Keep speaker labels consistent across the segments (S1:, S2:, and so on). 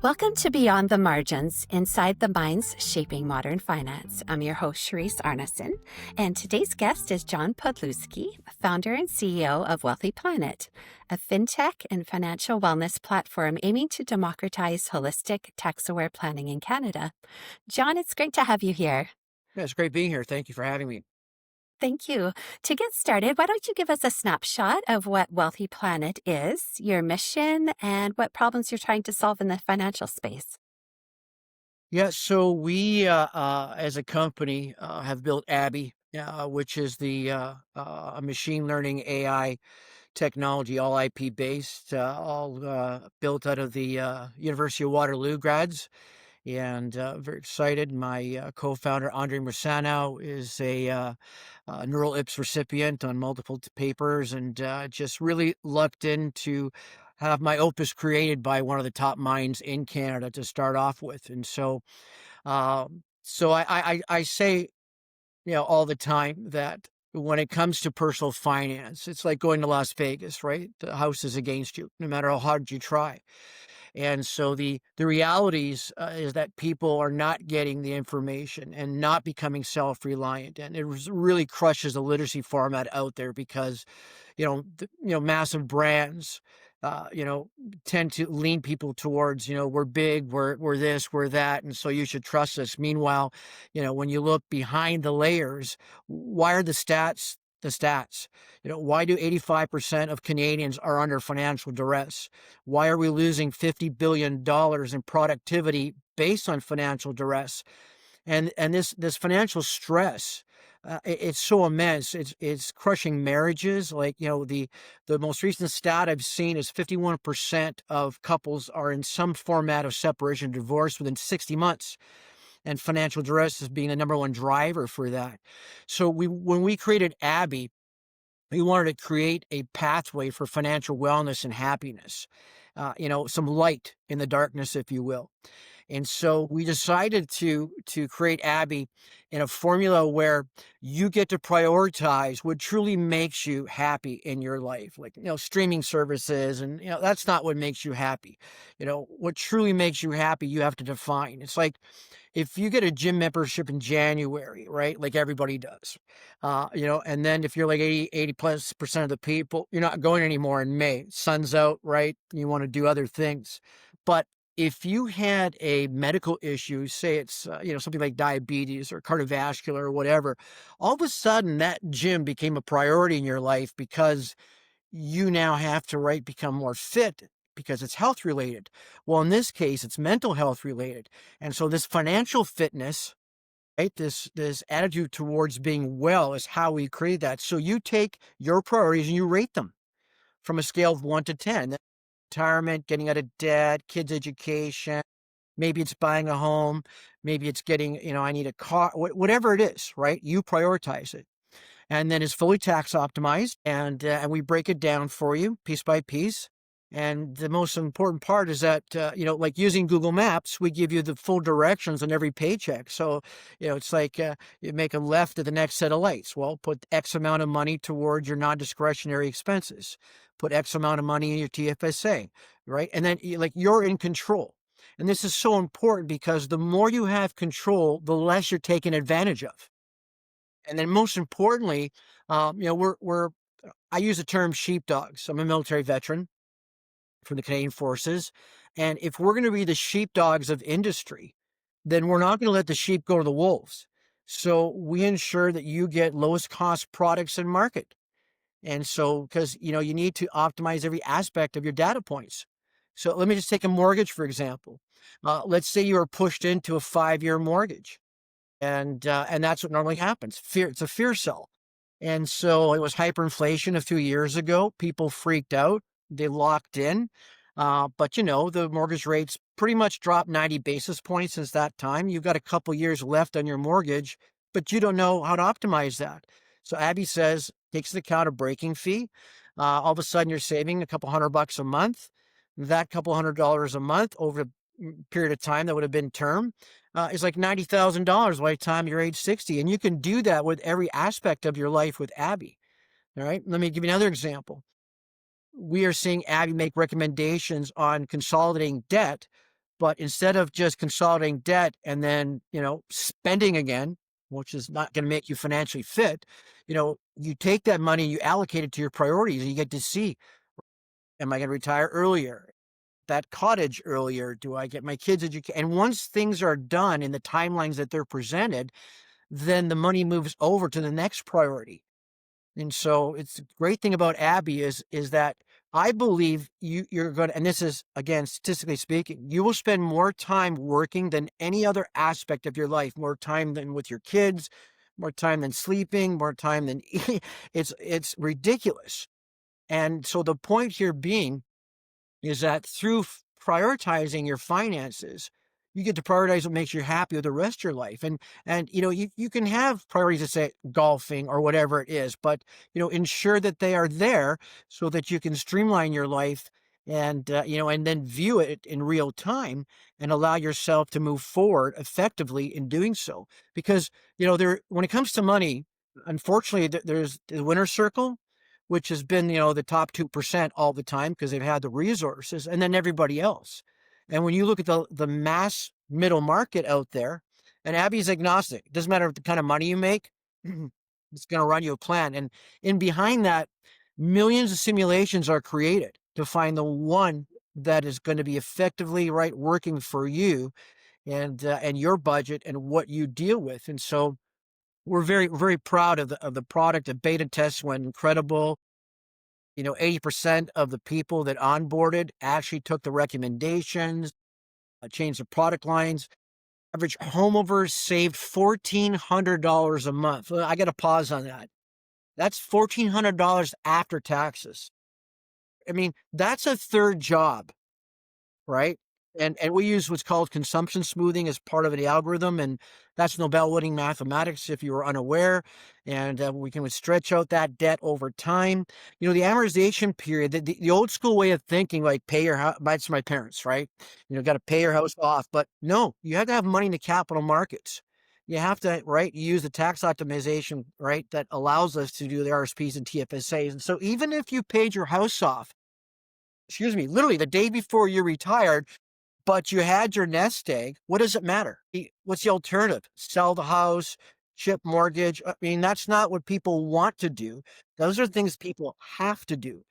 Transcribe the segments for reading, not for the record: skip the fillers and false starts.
S1: Welcome to Beyond the Margins, Inside the Minds Shaping Modern Finance. I'm your host, Cherise Arnason, and today's guest is John Podlewski, founder and CEO of Wealthy Planet, a fintech and financial wellness platform aiming to democratize holistic, tax-aware planning in Canada. John, it's great to have you here.
S2: Yeah, it's great being here. Thank you for having me.
S1: Thank you. To get started, why don't you give us a snapshot of what Wealthy Planet is, your mission, and what problems you're trying to solve in the financial space?
S2: Yeah, so we, as a company, have built Abby, which is a machine learning AI technology, all IP based, all built out of the University of Waterloo grads. And very excited. My co-founder Andre Mersano is a neural IPS recipient on multiple papers, and just really lucked in to have my opus created by one of the top minds in Canada to start off with. And so I say, all the time that when it comes to personal finance, it's like going to Las Vegas, right? The house is against you, no matter how hard you try. And so the realities is that people are not getting the information and not becoming self-reliant, and really crushes the literacy format out there because, massive brands, you know, tend to lean people towards, we're big, we're this, we're that, and so you should trust us. Meanwhile, when you look behind the layers, why are the stats? The stats. Why do 85% of Canadians are under financial duress? Why are we losing $50 billion in productivity based on financial duress? And this financial stress, it's so immense. It's crushing marriages. Like, the most recent stat I've seen is 51% of couples are in some format of separation or divorce within 60 months. And financial duress is being the number one driver for that. So when we created Abby, we wanted to create a pathway for financial wellness and happiness, some light in the darkness, if you will. And so we decided to create Abby in a formula where you get to prioritize what truly makes you happy in your life, like, streaming services. And, that's not what makes you happy. What truly makes you happy, you have to define. It's like if you get a gym membership in January, right? Like everybody does, and then if you're like 80+ % of the people, you're not going anymore in May. Sun's out, right? You want to do other things. But if you had a medical issue, say it's, something like diabetes or cardiovascular or whatever, all of a sudden that gym became a priority in your life because you now have to, right, become more fit because it's health related. Well, in this case, it's mental health related. And so this financial fitness, right, this attitude towards being well is how we create that. So you take your priorities and you rate them from a scale of 1 to 10. Retirement, getting out of debt, kids' education, maybe it's buying a home, maybe it's getting, I need a car, whatever it is, right? You prioritize it. And then it's fully tax optimized, and we break it down for you piece by piece. And the most important part is that, like using Google Maps, we give you the full directions on every paycheck. So, it's like you make a left at the next set of lights. Well, put X amount of money towards your non-discretionary expenses. Put X amount of money in your TFSA, right? And then you're in control. And this is so important because the more you have control, the less you're taken advantage of. And then most importantly, I use the term sheepdogs. I'm a military veteran from the Canadian Forces. And if we're going to be the sheepdogs of industry, then we're not going to let the sheep go to the wolves. So we ensure that you get lowest cost products in market. And so, because, you need to optimize every aspect of your data points. So let me just take a mortgage, for example. Let's say you are pushed into a 5-year mortgage. And that's what normally happens. Fear, it's a fear cell. And so it was hyperinflation a few years ago. People freaked out. They locked in. But the mortgage rates pretty much dropped 90 basis points since that time. You've got a couple years left on your mortgage, but you don't know how to optimize that. So Abby says, takes into account a breaking fee. All of a sudden you're saving a couple $100 a month. That couple $100 a month over a period of time that would have been term is like $90,000 by the time you're age 60. And you can do that with every aspect of your life with Abby. All right. Let me give you another example. We are seeing Abby make recommendations on consolidating debt, But instead of just consolidating debt and then, spending again, which is not going to make you financially fit, you take that money, you allocate it to your priorities, and you get to see, am I going to retire earlier? That cottage earlier? Do I get my kids educated? And once things are done in the timelines that they're presented, then the money moves over to the next priority. And so it's the great thing about Abby is that I believe you're going to, and this is again, statistically speaking, you will spend more time working than any other aspect of your life, more time than with your kids, more time than sleeping, more time than it's ridiculous. And so the point here being is that through prioritizing your finances, you get to prioritize what makes you happy with the rest of your life. And you can have priorities that say golfing or whatever it is, but ensure that they are there so that you can streamline your life and then view it in real time and allow yourself to move forward effectively in doing so. Because when it comes to money, unfortunately, there's the winner's circle, which has been, the top 2% all the time because they've had the resources, and then everybody else. And when you look at the mass middle market out there, and Abby's agnostic, it doesn't matter the kind of money you make, it's going to run you a plan. And in behind that, millions of simulations are created to find the one that is going to be effectively working for you and your budget and what you deal with. And so we're very, very proud of the product. The beta test went incredible. 80% of the people that onboarded actually took the recommendations, changed the product lines. Average homeowner saved $1,400 a month. I got to pause on that. That's $1,400 after taxes. I mean, that's a third job, right? And we use what's called consumption smoothing as part of the algorithm, and that's Nobel-winning mathematics, if you were unaware. And we can stretch out that debt over time. The amortization period, the old school way of thinking, like pay your house, that's my parents, right? Got to pay your house off. But no, you have to have money in the capital markets. You have to, use the tax optimization, that allows us to do the RSPs and TFSAs. And so even if you paid your house off, literally the day before you retired, but you had your nest egg, what does it matter? What's the alternative? Sell the house, chip mortgage. I mean, that's not what people want to do. Those are things people have to do.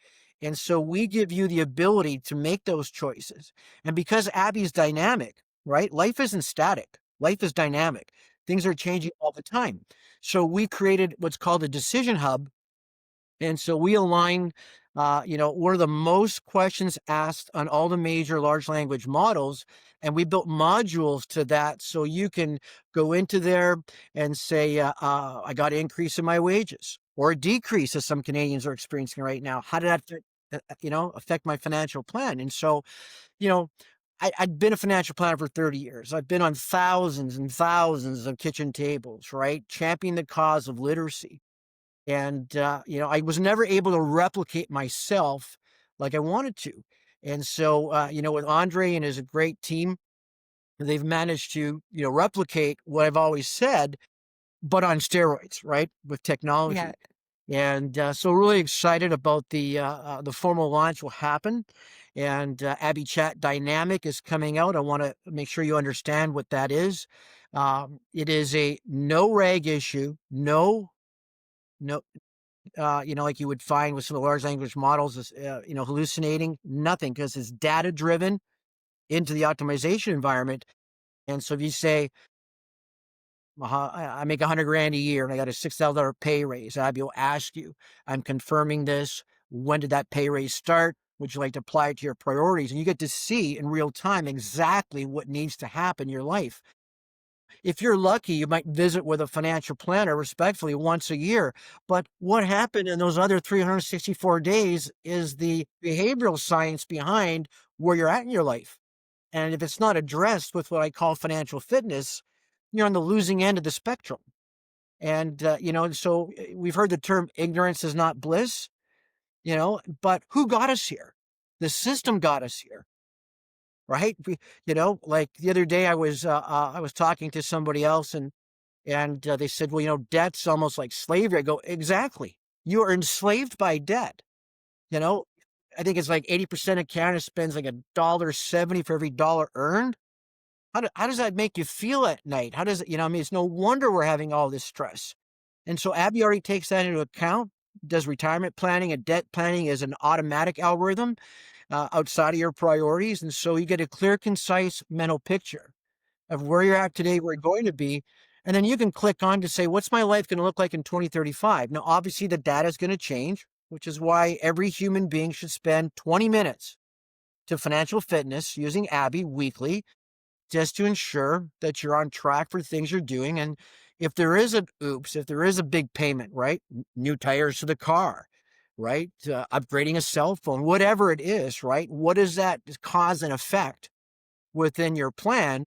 S2: And so we give you the ability to make those choices. And because Abby's dynamic, life isn't static. Life is dynamic. Things are changing all the time. So we created what's called a decision hub. And so we align, we're the most questions asked on all the major large language models. And we built modules to that. So you can go into there and say, I got an increase in my wages or a decrease, as some Canadians are experiencing right now. How did that, affect my financial plan? And so, I've been a financial planner for 30 years. I've been on thousands and thousands of kitchen tables, championing the cause of literacy. And, I was never able to replicate myself like I wanted to. And so, with Andre and his great team, they've managed to, replicate what I've always said, but on steroids, with technology.
S1: Yeah.
S2: And so really excited about the formal launch will happen. And Abby Chat Dynamic is coming out. I want to make sure you understand what that is. It is a no rag issue, no, like you would find with some of the large language models, is, hallucinating, nothing, because it's data driven into the optimization environment. And so if you say, I make 100 grand a year and I got a $6,000 pay raise, Abby will ask you, I'm confirming this. When did that pay raise start? Would you like to apply it to your priorities? And you get to see in real time exactly what needs to happen in your life. If you're lucky, you might visit with a financial planner respectfully once a year. But what happened in those other 364 days is the behavioral science behind where you're at in your life. And if it's not addressed with what I call financial fitness, you're on the losing end of the spectrum. And, so we've heard the term ignorance is not bliss, but who got us here? The system got us here. Right? Like the other day I was talking to somebody else and they said, well, debt's almost like slavery. I go, exactly. You are enslaved by debt. I think it's like 80% of Canada spends like $1.70 for every dollar earned. How does that make you feel at night? How does it, I mean, it's no wonder we're having all this stress. And so Abby already takes that into account, does retirement planning and debt planning as an automatic algorithm outside of your priorities. And so you get a clear, concise mental picture of where you're at today, where you're going to be. And then you can click on to say, what's my life going to look like in 2035? Now, obviously, the data is going to change, which is why every human being should spend 20 minutes to financial fitness using Abby weekly, just to ensure that you're on track for things you're doing. And if there is if there is a big payment, right? New tires to the car, right? Upgrading a cell phone, whatever it is, right? What does that cause and effect within your plan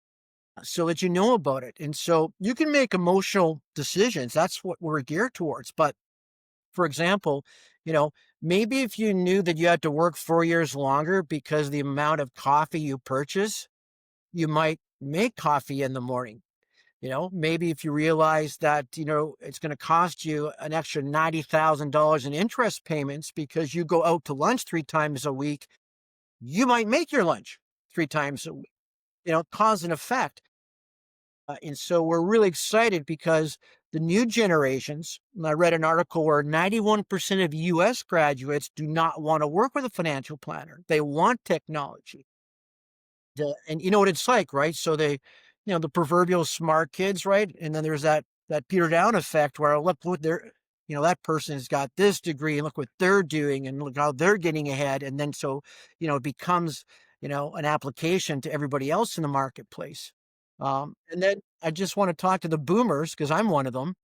S2: so that you know about it? And so you can make emotional decisions. That's what we're geared towards. But for example, you know, maybe if you knew that you had to work 4 years longer because the amount of coffee you purchase, you might make coffee in the morning. Maybe if you realize that, it's going to cost you an extra $90,000 in interest payments because you go out to lunch 3 times a week, you might make your lunch 3 times a week, cause and effect. And so we're really excited because the new generations, and I read an article where 91% of US graduates do not want to work with a financial planner. They want technology. And you know what it's like, right? So the proverbial smart kids, right? And then there's that Peter Down effect where look what that person's got this degree and look what they're doing and look how they're getting ahead. And then so, it becomes, an application to everybody else in the marketplace. And then I just want to talk to the boomers because I'm one of them.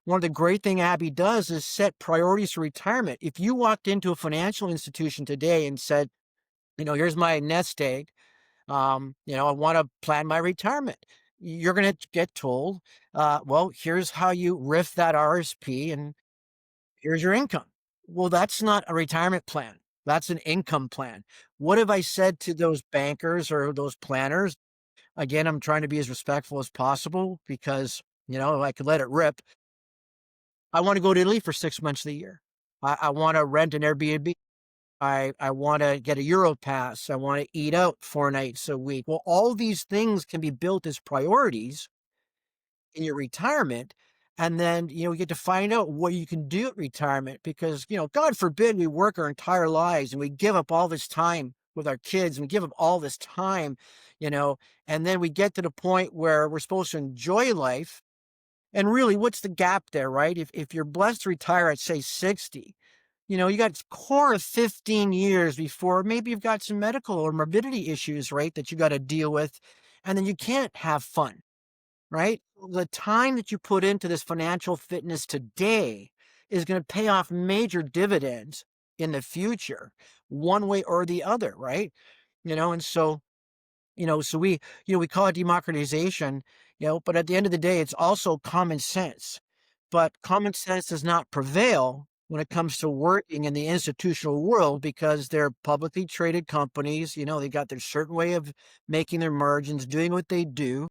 S2: One of the great thing Abby does is set priorities for retirement. If you walked into a financial institution today and said, here's my nest egg, I want to plan my retirement. You're going to get told, well, here's how you riff that RSP and here's your income. Well, that's not a retirement plan. That's an income plan. What have I said to those bankers or those planners? Again, I'm trying to be as respectful as possible because, I could let it rip. I want to go to Italy for 6 months of the year. I want to rent an Airbnb. I want to get a Euro pass. I want to eat out 4 nights a week. Well, all these things can be built as priorities in your retirement. And then, you get to find out what you can do at retirement because, God forbid we work our entire lives and we give up all this time with our kids and we give up all this time, and then we get to the point where we're supposed to enjoy life. And really, what's the gap there, right? If you're blessed to retire at, say, 60, you got core of 15 years before maybe you've got some medical or morbidity issues, right, that you got to deal with. And then you can't have fun, right? The time that you put into this financial fitness today is going to pay off major dividends in the future, one way or the other, right? And so we call it democratization, but at the end of the day, it's also common sense. But common sense does not prevail when it comes to working in the institutional world because they're publicly traded companies. They got their certain way of making their margins, doing what they do.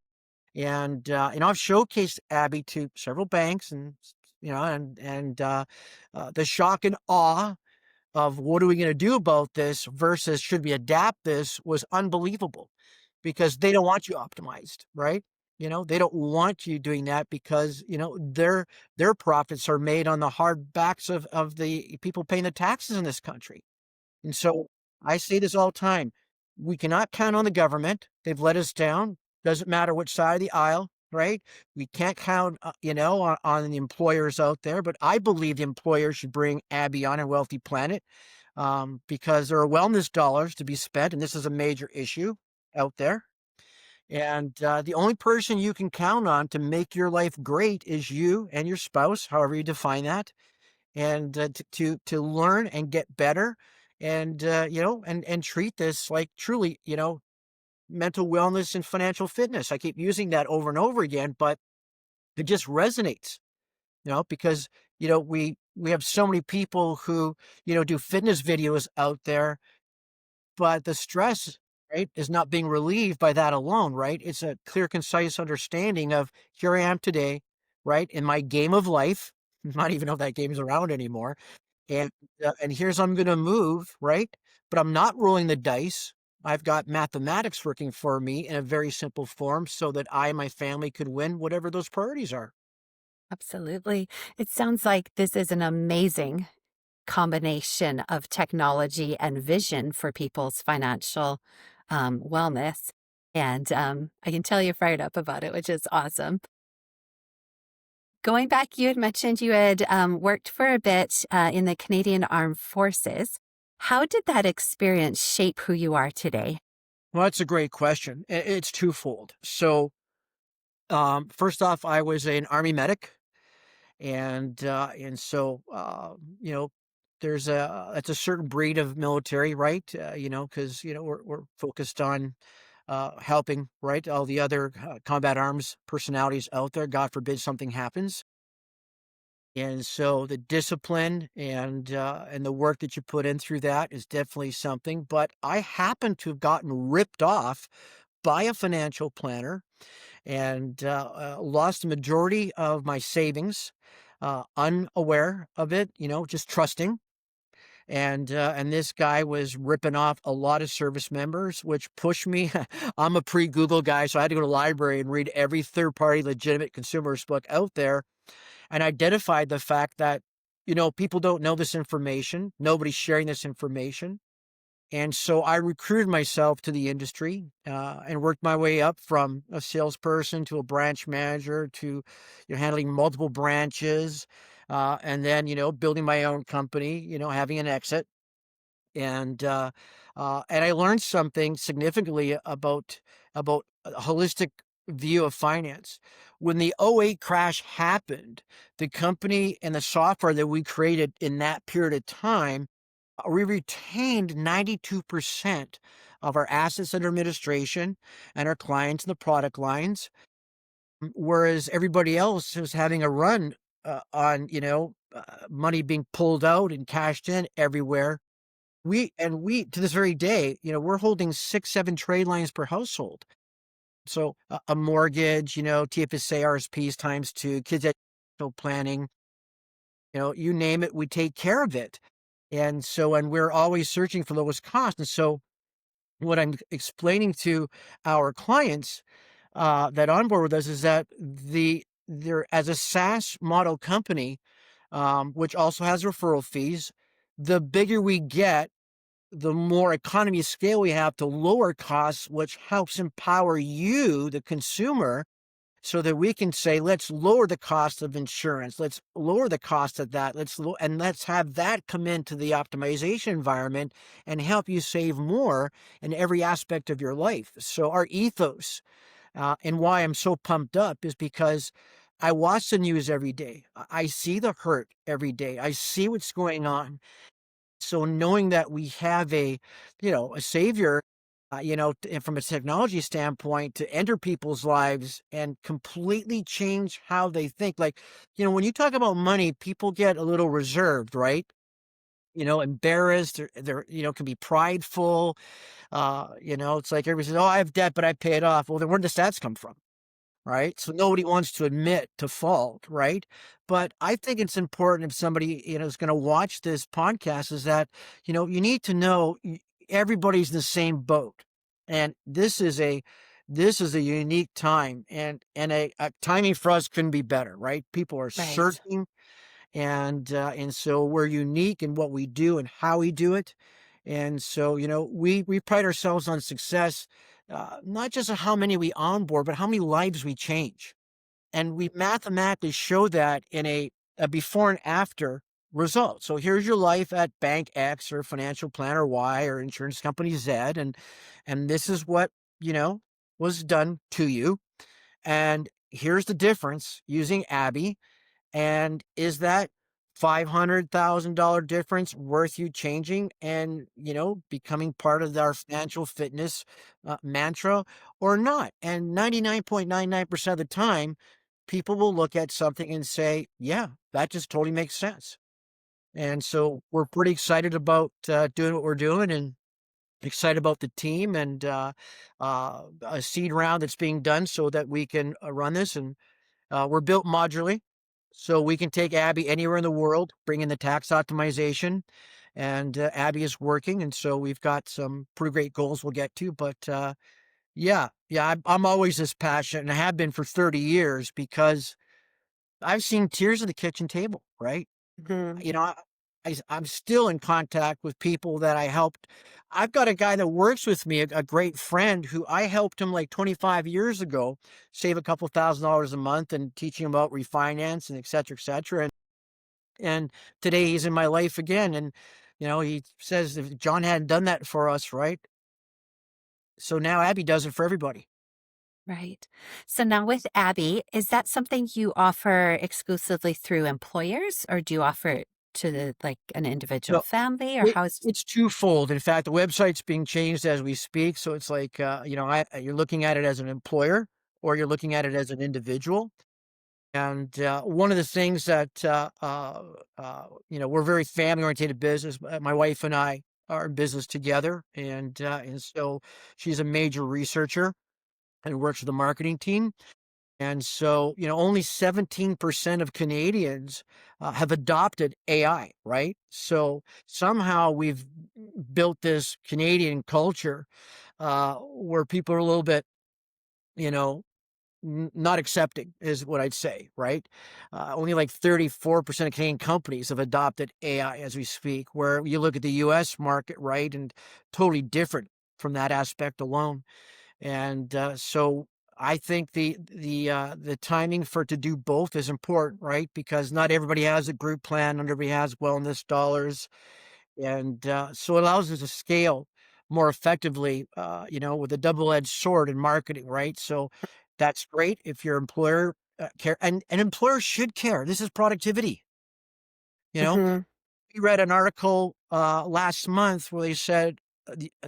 S2: And I've showcased Abby to several banks and, the shock and awe of what are we going to do about this versus should we adapt this was unbelievable because they don't want you optimized, right? They don't want you doing that because, their profits are made on the hard backs of the people paying the taxes in this country. And so I say this all the time. We cannot count on the government. They've let us down. Doesn't matter which side of the aisle, right? We can't count, on the employers out there, but I believe the employers should bring Abby on a Wealthy Planet because there are wellness dollars to be spent, and this is a major issue out there. And the only person you can count on to make your life great is you and your spouse, however you define that, and to learn and get better, and and treat this like truly, mental wellness and financial fitness. I keep using that over and over again, but it just resonates, because we have so many people who do fitness videos out there, but the stress, right, is not being relieved by that alone, right? It's a clear, concise understanding of here I am today, right, in my game of life. I don't even know if that game is around anymore. and here's I'm gonna move, right? But I'm not rolling the dice. I've got mathematics working for me in a very simple form so that I and my family could win whatever those priorities are.
S1: Absolutely. It sounds like this is an amazing combination of technology and vision for people's financial wellness. And I can tell you're fired up about it, which is awesome. Going back, you had mentioned you had worked for a bit in the Canadian Armed Forces. How did that experience shape who you are today?
S2: Well, that's a great question. It's twofold. So, first off, I was an Army medic. And so, you know, there's it's a certain breed of military, right? Because, we're focused on helping, right? All the other combat arms personalities out there. God forbid something happens. And so the discipline and the work that you put in through that is definitely something. But I happen to have gotten ripped off by a financial planner and lost the majority of my savings, unaware of it, just trusting. And this guy was ripping off a lot of service members, which pushed me. I'm a pre-Google guy, so I had to go to the library and read every third-party legitimate consumerist book out there, and identified the fact that people don't know this information. Nobody's sharing this information. And so I recruited myself to the industry and worked my way up from a salesperson to a branch manager to handling multiple branches, and then building my own company, having an exit. And I learned something significantly about a holistic view of finance. When the '08 crash happened, the company and the software that we created in that period of time, we retained 92% of our assets under administration and our clients and the product lines, whereas everybody else was having a run on, money being pulled out and cashed in everywhere. We to this very day, we're holding 6, 7 trade lines per household. So a mortgage, TFSA, RSPs times two, kids educational planning, you name it, we take care of it. And we're always searching for lowest cost. And so what I'm explaining to our clients that onboard with us is that they're as a SaaS model company, which also has referral fees, the bigger we get, the more economy of scale we have to lower costs, which helps empower you, the consumer, so that we can say, let's lower the cost of insurance. Let's lower the cost of that. And let's have that come into the optimization environment and help you save more in every aspect of your life. So our ethos, and why I'm so pumped up, is because I watch the news every day. I see the hurt every day. I see what's going on. So knowing that we have a savior, and from a technology standpoint, to enter people's lives and completely change how they think. Like, when you talk about money, people get a little reserved, right? Embarrassed, they're can be prideful. It's like everybody says, "Oh, I have debt, but I pay it off." Well, then where do the stats come from? Right? So nobody wants to admit to fault, right? But I think it's important if somebody, is going to watch this podcast, is that, you need to know everybody's in the same boat. And this is a unique time, and a timing for us couldn't be better, right? People are
S1: Right.
S2: searching, and so we're unique in what we do and how we do it. And so, we pride ourselves on success, not just on how many we onboard, but how many lives we change. And we mathematically show that in a before and after result. So here's your life at bank X or financial planner Y or insurance company Z, and this is what, was done to you. And here's the difference using Abby. And is that $500,000 difference worth you changing and, becoming part of our financial fitness mantra or not? And 99.99% of the time, people will look at something and say, yeah, that just totally makes sense. And so we're pretty excited about doing what we're doing, and excited about the team, and a seed round that's being done so that we can run this. And we're built modularly. So we can take Abby anywhere in the world, bring in the tax optimization, and Abby is working. And so we've got some pretty great goals we'll get to. But yeah, I'm always this passionate and I have been for 30 years because I've seen tears at the kitchen table, right?
S1: Mhm.
S2: You know, I'm still in contact with people that I helped. I've got a guy that works with me, a great friend who I helped him like 25 years ago save a couple $1,000s a month and teaching him about refinance and et cetera, et cetera. And today he's in my life again. And, he says if John hadn't done that for us, right? So now Abby does it for everybody.
S1: Right. So now with Abby, is that something you offer exclusively through employers, or do you offer it to like an individual
S2: No,
S1: family, or
S2: it
S1: how's
S2: it's twofold. In fact, the website's being changed as we speak. So it's like, you're looking at it as an employer or you're looking at it as an individual. And one of the things that, we're very family oriented business. My wife and I are in business together. And so she's a major researcher and works with the marketing team. And so, only 17% of Canadians have adopted AI, right? So somehow we've built this Canadian culture where people are a little bit, you know, not accepting, is what I'd say, right? Only like 34% of Canadian companies have adopted AI as we speak, where you look at the US market, right? And totally different from that aspect alone. And so I think the timing for to do both is important, right? Because not everybody has a group plan, not everybody has wellness dollars, and so it allows us to scale more effectively, with a double-edged sword in marketing, right? So that's great if your employer care, and an employer should care. This is productivity. You know,
S1: Mhm.
S2: we read an article last month where they said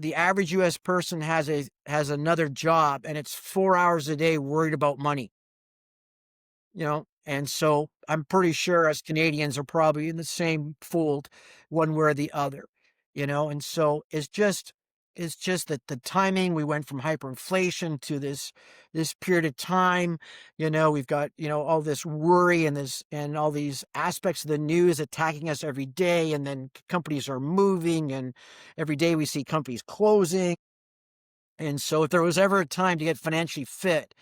S2: the average U.S. person has another job, and it's 4 hours a day worried about money. And so I'm pretty sure us Canadians are probably in the same fold, one way or the other. And so it's just that the timing, we went from hyperinflation to this period of time. We've got, all this worry and this and all these aspects of the news attacking us every day, and then companies are moving, and every day we see companies closing. And so if there was ever a time to get financially fit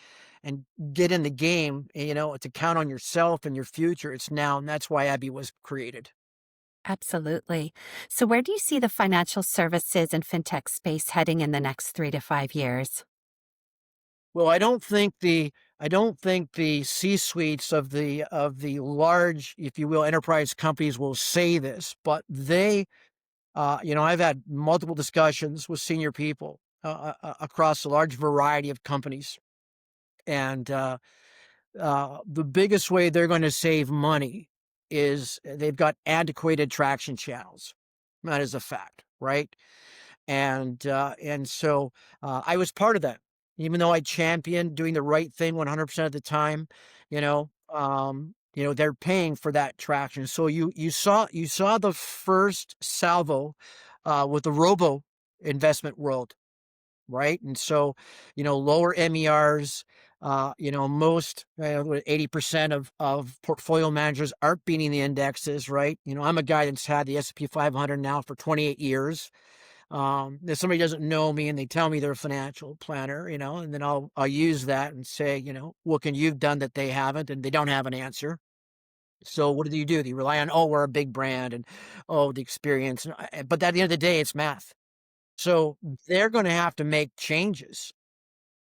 S2: and get in the game, to count on yourself and your future, it's now. And that's why Abby was created.
S1: Absolutely. So where do you see the financial services and fintech space heading in the next 3 to 5 years?
S2: Well, I don't think the C-suites of the large, if you will, enterprise companies will say this, but I've had multiple discussions with senior people across a large variety of companies. And the biggest way they're going to save money is they've got antiquated traction channels. That is a fact, right? And so I was part of that, even though I championed doing the right thing 100% of the time. They're paying for that traction. So you saw the first salvo with the robo investment world, right? And so, lower MERs, most 80% of portfolio managers aren't beating the indexes, right? I'm a guy that's had the S&P 500 now for 28 years. If somebody doesn't know me and they tell me they're a financial planner, and then I'll use that and say, what can you've done that they haven't, and they don't have an answer. So what do you do? They rely on, oh, we're a big brand, and oh, the experience. But at the end of the day, it's math. So they're going to have to make changes.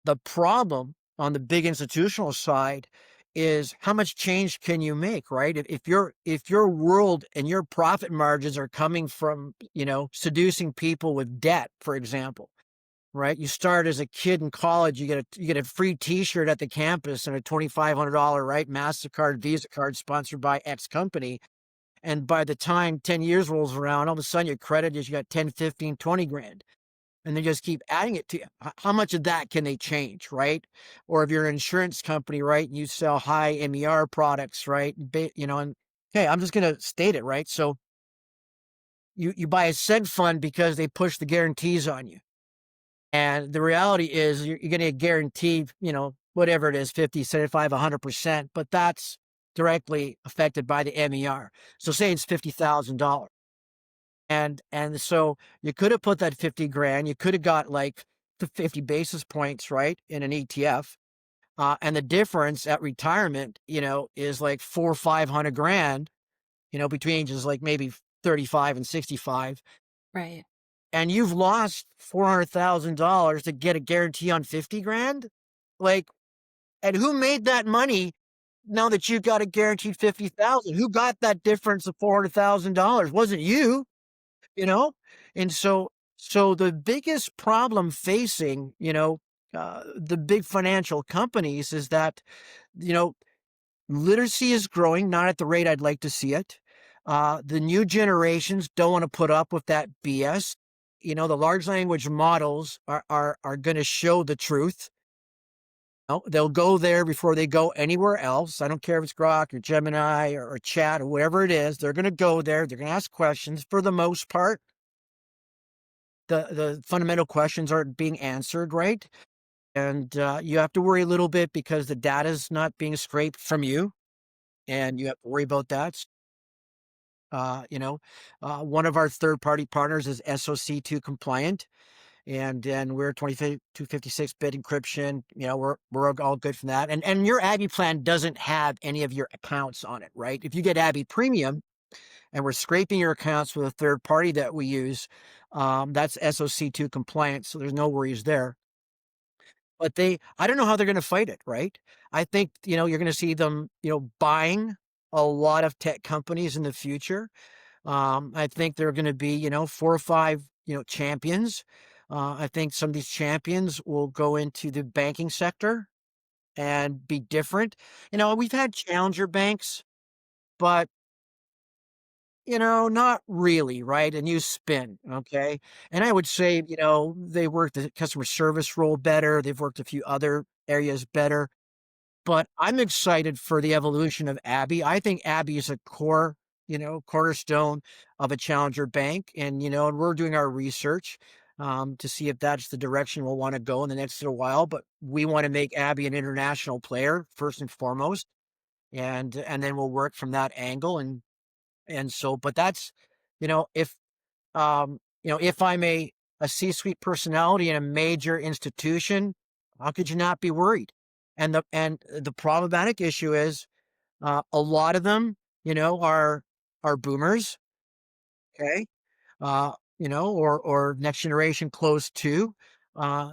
S2: The problem on the big institutional side is how much change can you make, right? If your world and your profit margins are coming from, seducing people with debt, for example, right? You start as a kid in college, you get a free T-shirt at the campus and a $2,500, right, MasterCard, Visa card sponsored by X company. And by the time 10 years rolls around, all of a sudden your credit is, you got 10, 15, 20 grand, and they just keep adding it to you. How much of that can they change, right? Or if you're an insurance company, right, and you sell high MER products, right? And okay, I'm just going to state it, right? So you buy a Seg fund because they push the guarantees on you. And the reality is you're going to guarantee, whatever it is, 50, 75, 100%. But that's directly affected by the MER. So say it's $50,000. And so you could have put that 50 grand, you could have got like the 50 basis points, right, in an ETF. And the difference at retirement, is like 400 or 500 grand, between ages like maybe 35 and 65.
S1: Right.
S2: And you've lost $400,000 to get a guarantee on 50 grand. Like, and who made that money now that you got a guaranteed 50,000? Who got that difference of $400,000? Wasn't you, you know? And so the biggest problem facing, the big financial companies is that, you know, literacy is growing, not at the rate I'd like to see it. The new generations don't want to put up with that BS. The large language models are going to show the truth. They'll go there before they go anywhere else. I don't care if it's Grok or Gemini or Chat or whatever it is. They're going to go there. They're going to ask questions. For the most part, the fundamental questions aren't being answered, right? And you have to worry a little bit because the data is not being scraped from you, and you have to worry about that. One of our third-party partners is SOC2 compliant, and then we're 256-bit encryption. We're all good from that. And your Abby plan doesn't have any of your accounts on it, right? If you get Abby Premium, and we're scraping your accounts with a third party that we use, that's SOC2 compliant, so there's no worries there. But I don't know how they're going to fight it, right? I think, you're going to see them, buying a lot of tech companies in the future. I think there are going to be, 4 or 5, champions. I think some of these champions will go into the banking sector and be different. We've had challenger banks, but not really, right? And you spin, okay? And I would say, they work the customer service role better. They've worked a few other areas better. But I'm excited for the evolution of Abby. I think Abby is a cornerstone of a challenger bank. And we're doing our research to see if that's the direction we'll want to go in the next little while. But we want to make Abby an international player first and foremost. And then we'll work from that angle. But that's, if, if I'm a C-suite personality in a major institution, how could you not be worried? And the problematic issue is, a lot of them, are boomers, okay? Or next generation close to.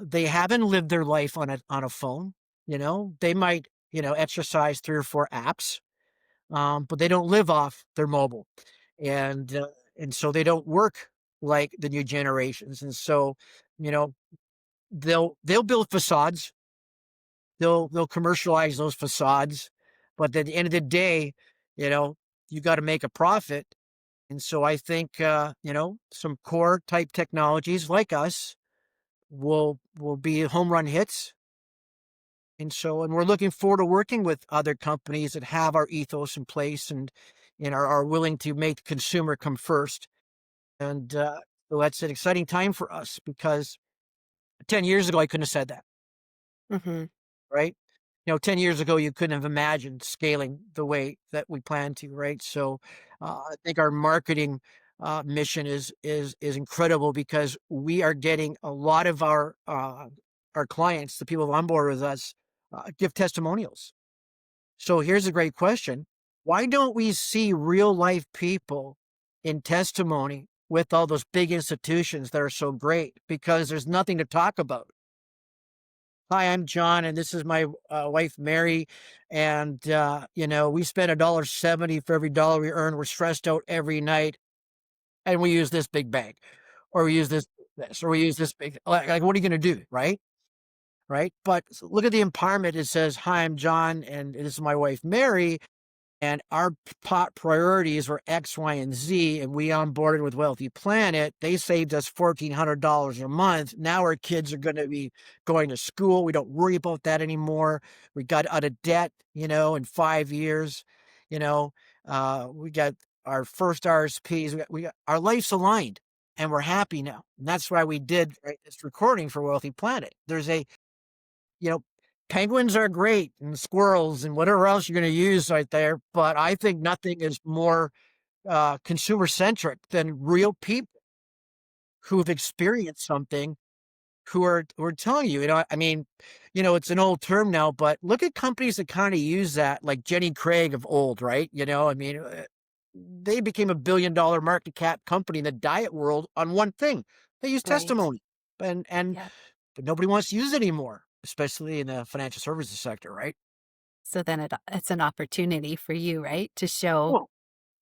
S2: They haven't lived their life on a phone. They might, exercise 3 or 4 apps, but they don't live off their mobile, and so they don't work like the new generations. And so, you know, they'll build facades, they'll commercialize those facades, but at the end of the day, you know, you got to make a profit. And so I think, some core type technologies like us will be home run hits. And we're looking forward to working with other companies that have our ethos in place and are willing to make the consumer come first. And so that's an exciting time for us because 10 years ago, I couldn't have said that,
S1: Hmm.
S2: right? 10 years ago, you couldn't have imagined scaling the way that we plan to, right? So I think our marketing mission is incredible because we are getting a lot of our clients, the people on board with us, give testimonials. So here's a great question. Why don't we see real life people in testimony with all those big institutions that are so great? Because there's nothing to talk about. Hi, I'm John, and this is my wife, Mary. And, we spend $1.70 for every dollar we earn. We're stressed out every night. And we use this big bank, or we use this, or we use this big, like what are you going to do? Right. Right. But look at the empowerment. It says, hi, I'm John, and this is my wife, Mary. And our pot priorities were X, Y, and Z, and we onboarded with Wealthy Planet. They saved us $1,400 a month. Now our kids are going to be going to school. We don't worry about that anymore. We got out of debt, in 5 years. We got our first RSPs. We got our life's aligned, and we're happy now. And that's why we did this recording for Wealthy Planet. There's a, you know, penguins are great and squirrels and whatever else you're going to use right there. But I think nothing is more consumer centric than real people who've experienced something who are telling you, I mean, it's an old term now, but look at companies that kind of use that, like Jenny Craig of old, right? I mean, they became $1 billion market cap company in the diet world on one thing. They use
S1: Right.
S2: testimony, and
S1: Yep.
S2: but nobody wants to use it anymore, especially in the financial services sector, right?
S1: So then it's an opportunity for you, right, to show
S2: Well,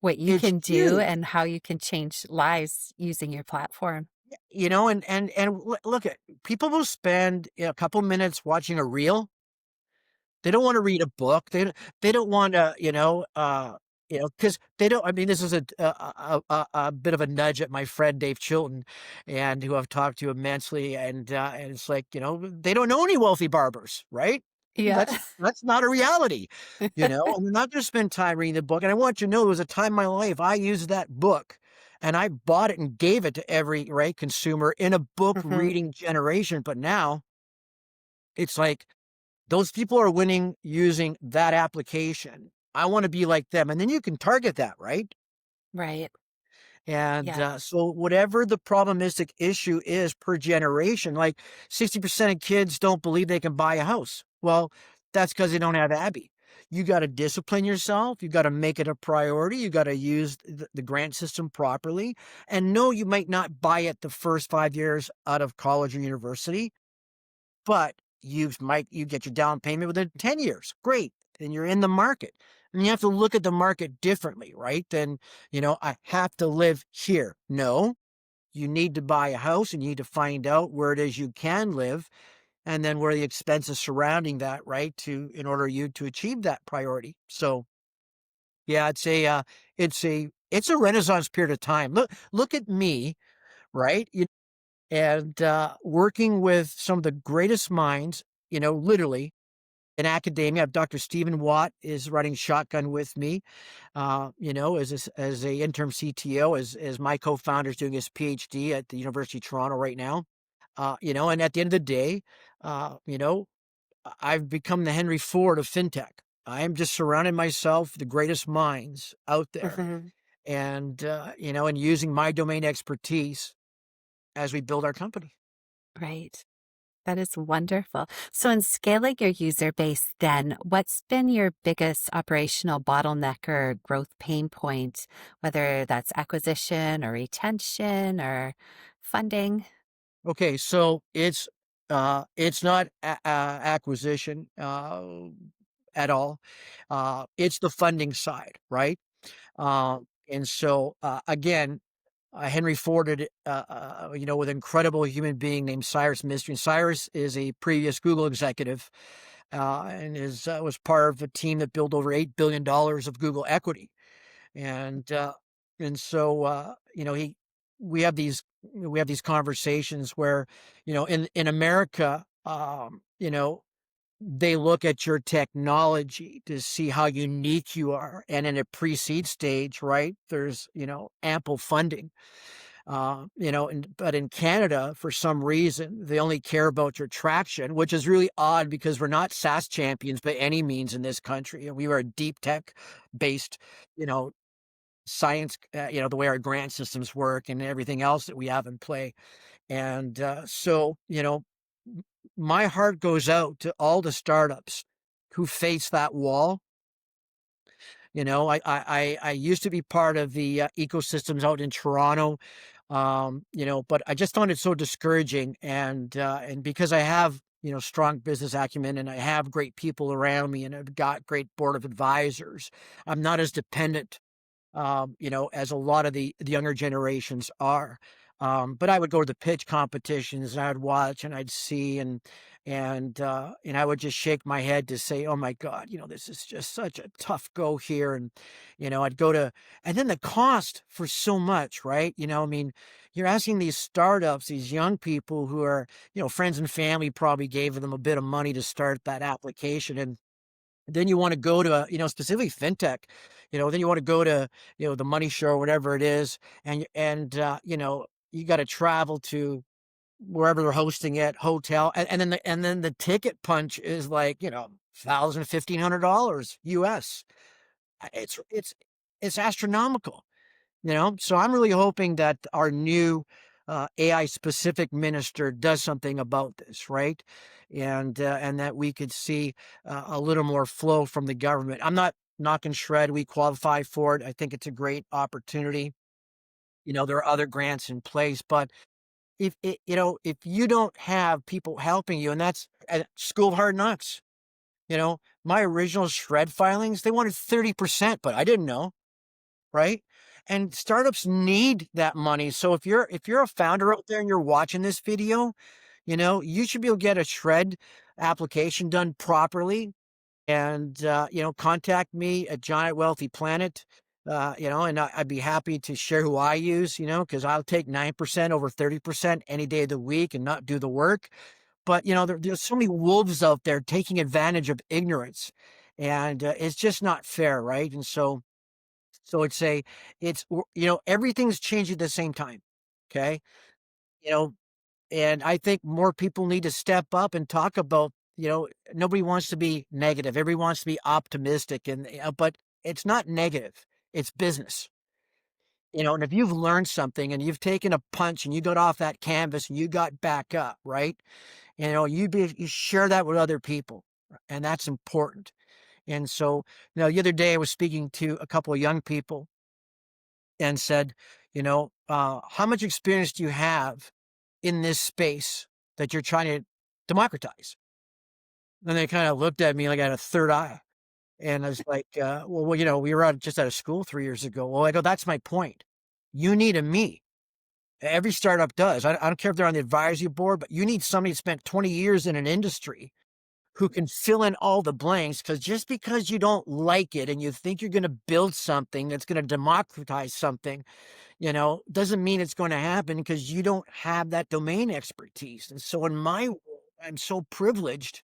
S1: what you
S2: it's
S1: can do
S2: huge,
S1: and how you can change lives using your platform.
S2: and look at people will spend a couple minutes watching a reel. They don't wanna read a book. They don't wanna, because they don't. I mean, this is a bit of a nudge at my friend Dave Chilton, and who I've talked to immensely, and it's like, they don't know any wealthy barbers, right?
S1: Yeah.
S2: That's not a reality, and they're not gonna spend time reading the book, and I want you to know there was a time in my life I used that book, and I bought it and gave it to every, right, consumer in a book
S1: Mhm.
S2: reading generation, but now it's like those people are winning using that application. I want to be like them. And then you can target that, right?
S1: Right.
S2: And
S1: Yeah.
S2: so, whatever the problematic issue is per generation, like 60% of kids don't believe they can buy a house. Well, that's because they don't have Abby. You got to discipline yourself. You got to make it a priority. You got to use the grant system properly. And no, you might not buy it the first 5 years out of college or university, but you get your down payment within 10 years. Great. Then you're in the market. And you have to look at the market differently, right? Then, I have to live here. No, you need to buy a house and you need to find out where it is you can live and then where the expenses surrounding that, right? In order you to achieve that priority. So yeah, it's a renaissance period of time. Look at me, right? And working with some of the greatest minds, literally in academia. Dr. Stephen Watt is running shotgun with me, as a interim CTO, as my co-founder is doing his PhD at the University of Toronto right now. And at the end of the day, I've become the Henry Ford of fintech. I am just surrounding myself with the greatest minds out there,
S1: Mhm.
S2: and using my domain expertise as we build our company.
S1: Right. That is wonderful. So, in scaling your user base, then, what's been your biggest operational bottleneck or growth pain point, whether that's acquisition or retention or funding?
S2: Okay, so it's not acquisition at all. It's the funding side, right? And so again, Henry Ford did, with an incredible human being named Cyrus Mystery. And Cyrus is a previous Google executive, and is was part of a team that built over $8 billion of Google equity. And so he we have these conversations where, in America, they look at your technology to see how unique you are, and in a pre-seed stage, right, there's, ample funding, but in Canada, for some reason, they only care about your traction, which is really odd because we're not SaaS champions by any means in this country. We are a deep tech based, you know science, the way our grant systems work and everything else that we have in play. And so, my heart goes out to all the startups who face that wall. I used to be part of the ecosystems out in Toronto, but I just found it so discouraging. And because I have, strong business acumen and I have great people around me and I've got great board of advisors, I'm not as dependent, as a lot of the younger generations are. But I would go to the pitch competitions and I'd watch and I'd see, and I would just shake my head to say, "Oh my God, this is just such a tough go here." And I'd go to, and then the cost for so much, right? I mean, you're asking these startups, these young people who are, friends and family probably gave them a bit of money to start that application, and then you want to go to specifically fintech, then you want to go to, the money show or whatever it is. And you got to travel to wherever they're hosting it, hotel, and then the ticket punch is like, $1,000, $1,500 US. It's astronomical. So I'm really hoping that our new AI specific minister does something about this, right? And that we could see a little more flow from the government. I'm not knocking Shred. We qualify for it. I think it's a great opportunity. There are other grants in place, but if you don't have people helping you, and that's at School of Hard Knocks, my original Shred filings, they wanted 30%, but I didn't know, right? And startups need that money. So if you're a founder out there and you're watching this video, you should be able to get a Shred application done properly. And contact me at John at Wealthy Planet. And I'd be happy to share who I use, because I'll take 9% over 30% any day of the week and not do the work. But there's so many wolves out there taking advantage of ignorance, and it's just not fair, right? And so everything's changing at the same time. Okay. You know, and I think more people need to step up and talk about, nobody wants to be negative. Everybody wants to be optimistic, but it's not negative. It's business. And if you've learned something and you've taken a punch and you got off that canvas and you got back up, right? You share that with other people, and that's important. And so, the other day I was speaking to a couple of young people and said, how much experience do you have in this space that you're trying to democratize? And they kind of looked at me like I had a third eye. And I was like, we were just out of school 3 years ago. Well, I go, that's my point. You need a me. Every startup does. I don't care if they're on the advisory board, but you need somebody that spent 20 years in an industry who can fill in all the blanks. Because just because you don't like it and you think you're going to build something that's going to democratize something, doesn't mean it's going to happen because you don't have that domain expertise. And so in my world, I'm so privileged,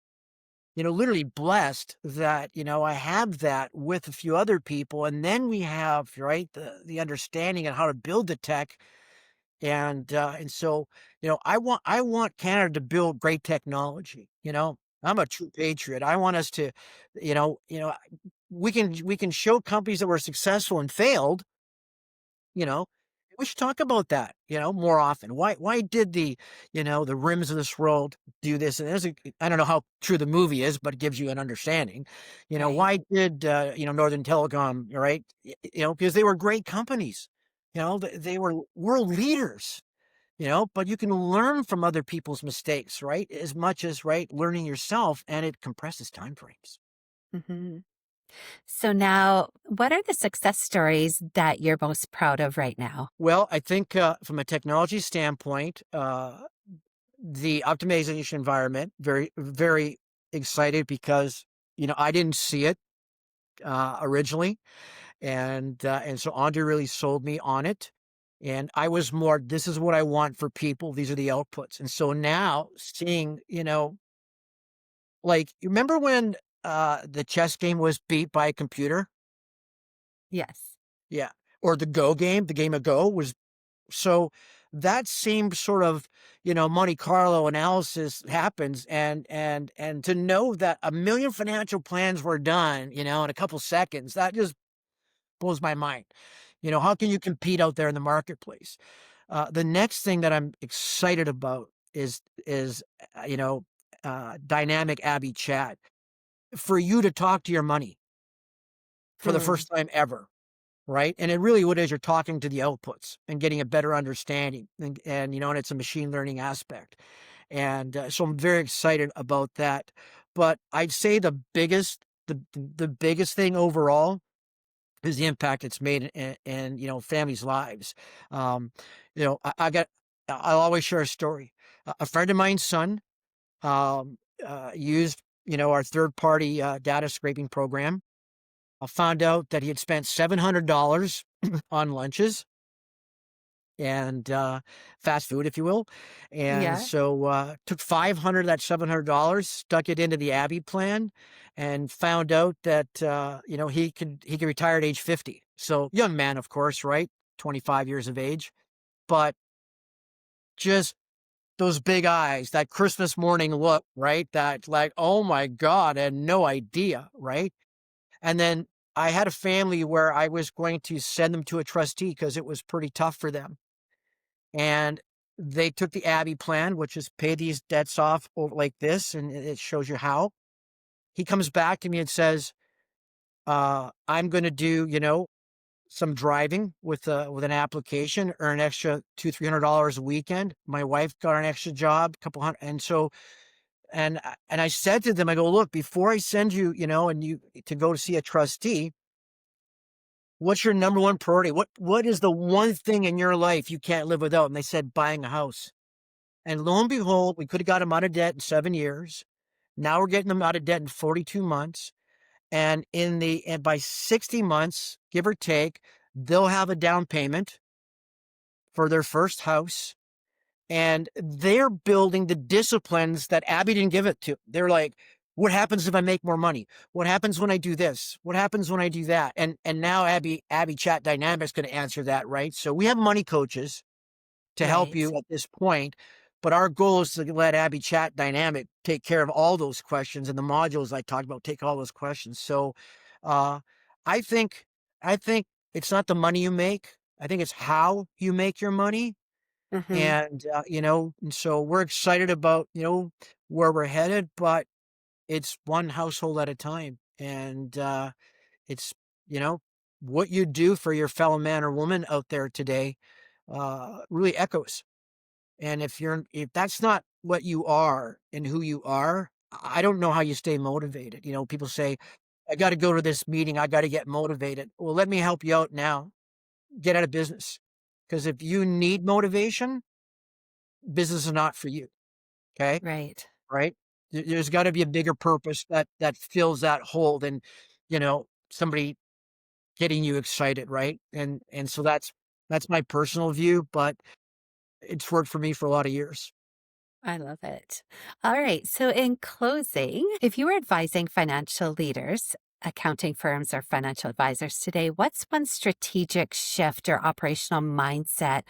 S2: literally blessed that, I have that with a few other people. And then we have, right, the understanding of how to build the tech. And so, I want Canada to build great technology. I'm a true patriot. I want us to, we can show companies that were successful and failed. you know, we should talk about that, more often. Why did the rims of this world do this? And I don't know how true the movie is, but it gives you an understanding.
S1: Right.
S2: Why did, Northern Telecom, right? Because they were great companies. They were world leaders, but you can learn from other people's mistakes, right? As much as, right, learning yourself, and it compresses time frames.
S1: Hmm. So now, what are the success stories that you're most proud of right now?
S2: Well, I think from a technology standpoint, the optimization environment, very, very excited because, I didn't see it originally. And so Andre really sold me on it. And I was more, this is what I want for people. These are the outputs. And so now seeing, like, you remember when the chess game was beat by a computer?
S1: Yes.
S2: Yeah. Or the Go game, the game of Go was. So that same sort of, Monte Carlo analysis happens, and to know that a million financial plans were done, in a couple seconds, that just blows my mind. How can you compete out there in the marketplace? The next thing that I'm excited about is dynamic Abby chat, for you to talk to your money for the
S1: Hmm.
S2: first time ever. Right. And it really what is, you're talking to the outputs and getting a better understanding. And it's a machine learning aspect. And so I'm very excited about that. But I'd say the biggest thing overall is the impact it's made in families' lives. Um, I'll always share a story. A friend of mine's son used, our third party data scraping program. I found out that he had spent $700 on lunches and fast food, if you will. And
S1: Yeah.
S2: so took 500 of that $700, stuck it into the Abby plan, and found out that he could retire at age 50. So young man, of course, right? 25 years of age, but just those big eyes, that Christmas morning look, right? That like, oh my God, I had no idea, right? And then I had a family where I was going to send them to a trustee because it was pretty tough for them. And they took the Abbey plan, which is pay these debts off over like this, and it shows you how. He comes back to me and says, I'm going to do, some driving with an application, earn an extra $200-300 a weekend. My wife got an extra job, a couple hundred, and so and I said to them, I go, look, before I send you, and you to go to see a trustee, what's your number one priority? What is the one thing in your life you can't live without? And they said buying a house. And lo and behold, we could have got them out of debt in 7 years. Now we're getting them out of debt in 42 months. And by 60 months, give or take, they'll have a down payment for their first house. And they're building the disciplines that Abby didn't give it to. They're like, what happens if I make more money? What happens when I do this? What happens when I do that? And now Abby Chat Dynamics going to answer that, right? So we have money coaches to help
S1: Right.
S2: you at this point. But our goal is to let Abby Chat Dynamic take care of all those questions, and the modules I talked about take all those questions. So uh, I think I think it's not the money you make. I think it's how you make your money.
S1: Hmm.
S2: And so we're excited about, where we're headed, but it's one household at a time. And it's, you know, what you do for your fellow man or woman out there today really echoes. And if that's not what you are and who you are, I don't know how you stay motivated. People say, I got to go to this meeting. I got to get motivated. Well, let me help you out now. Get out of business. Because if you need motivation, business is not for you. Okay.
S1: Right.
S2: Right. There's got to be a bigger purpose that fills that hole than, somebody getting you excited. Right. And so that's my personal view, but it's worked for me for a lot of years.
S1: I love it. All right. So, in closing, if you were advising financial leaders, accounting firms, or financial advisors today, what's one strategic shift or operational mindset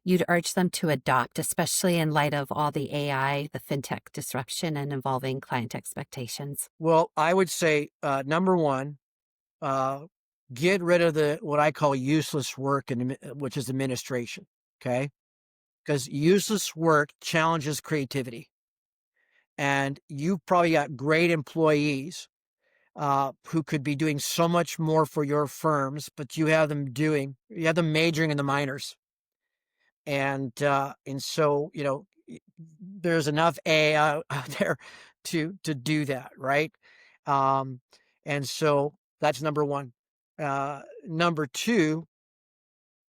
S1: you'd urge them to adopt, especially in light of all the AI, the fintech disruption, and evolving client expectations?
S2: Well, I would say, number one, uh, get rid of the what I call useless work, which is administration. Okay, because useless work challenges creativity, and you've probably got great employees who could be doing so much more for your firms, but you have them majoring in the minors, and so there's enough AI out there to do that, right? Um, and so that's number one. Number two,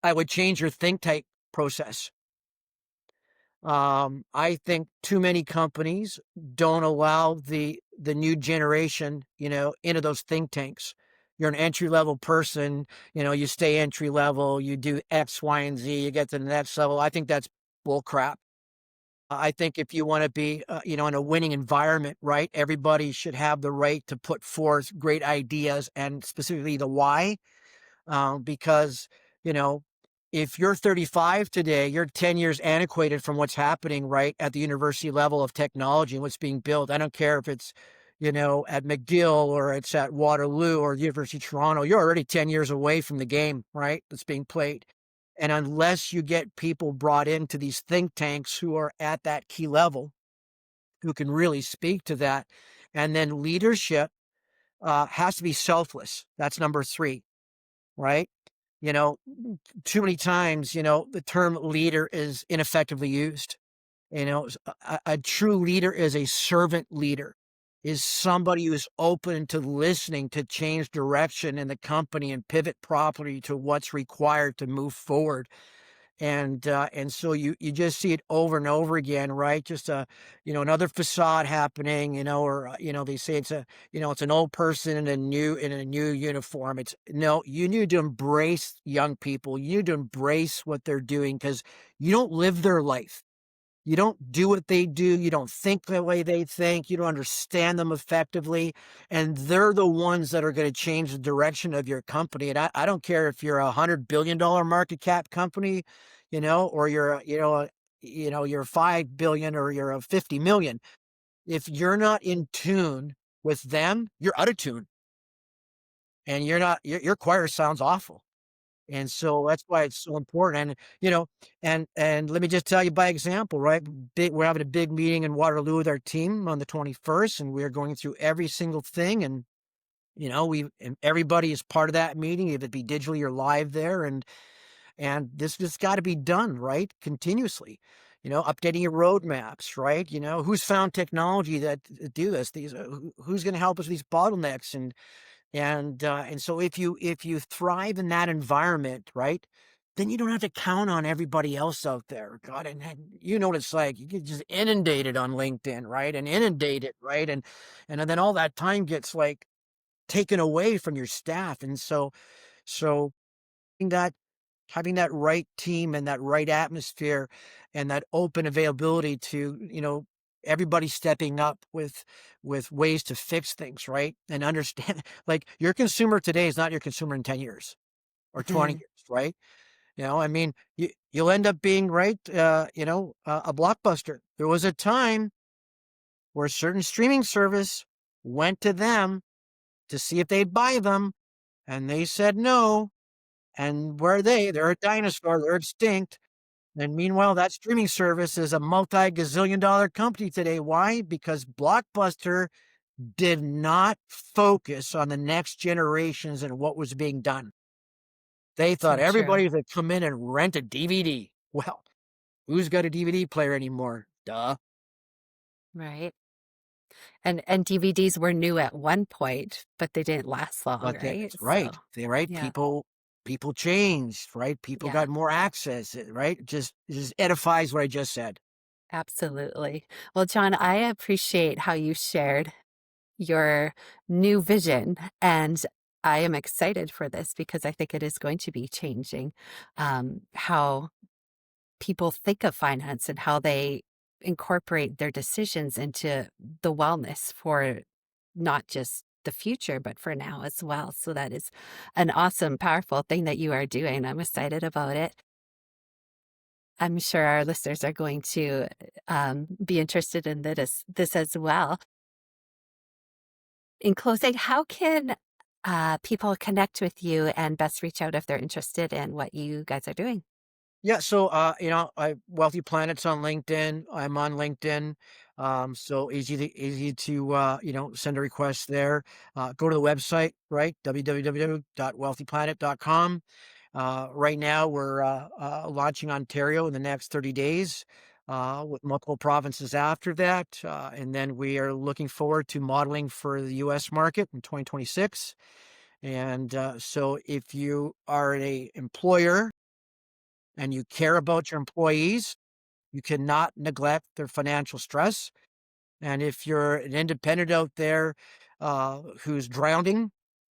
S2: I would change your think tank process. I think too many companies don't allow the new generation, into those think tanks. You're an entry level person, you stay entry level, you do X, Y, and Z, you get to the next level. I think that's bull crap. I think if you want to be, in a winning environment, right, everybody should have the right to put forth great ideas and specifically the why. Because, you know, if you're 35 today, you're 10 years antiquated from what's happening right at the university level of technology and what's being built. I don't care if it's, at McGill or it's at Waterloo or University of Toronto, you're already 10 years away from the game, right? That's being played. And unless you get people brought into these think tanks who are at that key level, who can really speak to that, and then leadership has to be selfless. That's number three, right? You know, too many times, the term leader is ineffectively used. A true leader is a servant leader, is somebody who's open to listening to change direction in the company and pivot properly to what's required to move forward. And so you just see it over and over again, right? Just another facade happening, or they say it's an old person in a new uniform. It's no, you need to embrace young people. You need to embrace what they're doing because you don't live their life. You don't do what they do. You don't think the way they think. You don't understand them effectively. And they're the ones that are going to change the direction of your company. And I don't care if you're $100 billion market cap company, or you're, you're 5 billion or you're a 50 million. If you're not in tune with them, you're out of tune, and you're not, your choir sounds awful. And so that's why it's so important. And let me just tell you by example, right? We're having a big meeting in Waterloo with our team on the 21st, and we're going through every single thing. And and everybody is part of that meeting, if it be digitally or live there. And this has got to be done, right? Continuously, updating your roadmaps, right? Who's found technology that do this? Who's going to help us with these bottlenecks? And so if you thrive in that environment, right, then you don't have to count on everybody else out there. God, and you know what it's like. You get just inundated on LinkedIn, right? And inundated, right? And then all that time gets like taken away from your staff. And so that having that right team and that right atmosphere and that open availability to, everybody stepping up with ways to fix things, right? And understand, like, your consumer today is not your consumer in 10 years or 20
S1: Mhm.
S2: years, right? I mean, you'll end up being, right, a Blockbuster. There was a time where a certain streaming service went to them to see if they'd buy them, and they said no. And where are they? They're a dinosaur. They're extinct. And meanwhile, that streaming service is a multi-gazillion dollar company today. Why? Because Blockbuster did not focus on the next generations and what was being done. They thought
S1: So true.
S2: everybody would come in and rent a DVD. Well, who's got a DVD player anymore? Duh.
S1: Right. And DVDs were new at one point, but they didn't last long,
S2: But
S1: right?
S2: that's
S1: So,
S2: right. They right.
S1: yeah.
S2: People changed, right? People
S1: Yeah,
S2: got more access, right? Just edifies what I just said.
S1: absolutely. Well, John, I appreciate how you shared your new vision, and I am excited for this because I think it is going to be changing how people think of finance and how they incorporate their decisions into the wellness for not just the future, but for now as well. So that is an awesome, powerful thing that you are doing. I'm excited about it. I'm sure our listeners are going to be interested in this as well. In closing, how can people connect with you and best reach out if they're interested in what you guys are doing?
S2: Yeah, so I Wealthy Planets on LinkedIn. I'm on LinkedIn. So easy to send a request there. Go to the website, right? www.wealthyplanet.com. Right now we're launching Ontario in the next 30 days, with multiple provinces after that. And then we are looking forward to modeling for the US market in 2026. And so if you are an employer and you care about your employees, you cannot neglect their financial stress. And if you're an independent out there who's drowning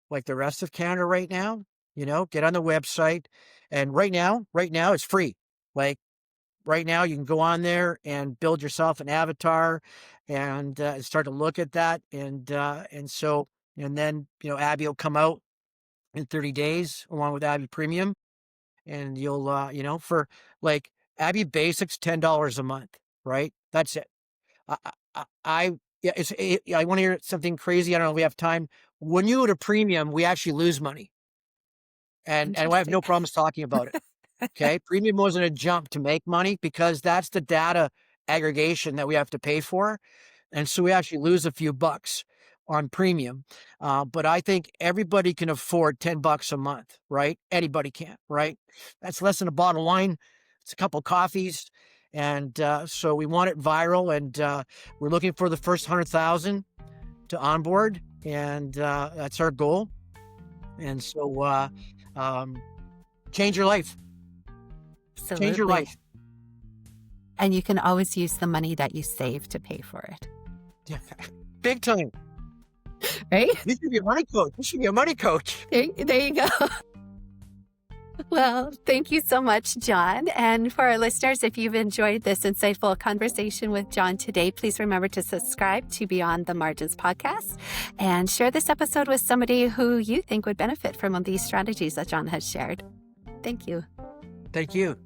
S2: like the rest of Canada right now, get on the website. And right now it's free. Like right now, you can go on there and build yourself an avatar and start to look at that. And then Abby will come out in 30 days along with Abby Premium, and you'll for like Abby Basics, $10 a month, right? That's it. I yeah, I want to hear something crazy. I don't know if we have time. When you go to premium, we actually lose money, and I have
S1: Interesting.
S2: no problems talking about it. Okay, premium wasn't a jump to make money because that's the data aggregation that we have to pay for. And so we actually lose a few bucks on premium. But I think everybody can afford $10 a month, right? Anybody can, right? That's less than a bottle of wine. It's a couple coffees. And so we want it viral. And we're looking for the first 100,000 to onboard. And that's our goal. And so um, change your life. Change your
S1: Absolutely.
S2: life.
S1: And you can always use the money that you save to pay for it,
S2: Yeah. Big time.
S1: right?
S2: You should be a money coach. You should be a money coach.
S1: There you go. Well, thank you so much, John. And for our listeners, if you've enjoyed this insightful conversation with John today, please remember to subscribe to Beyond the Margins podcast and share this episode with somebody who you think would benefit from these strategies that John has shared. Thank you.
S2: Thank you.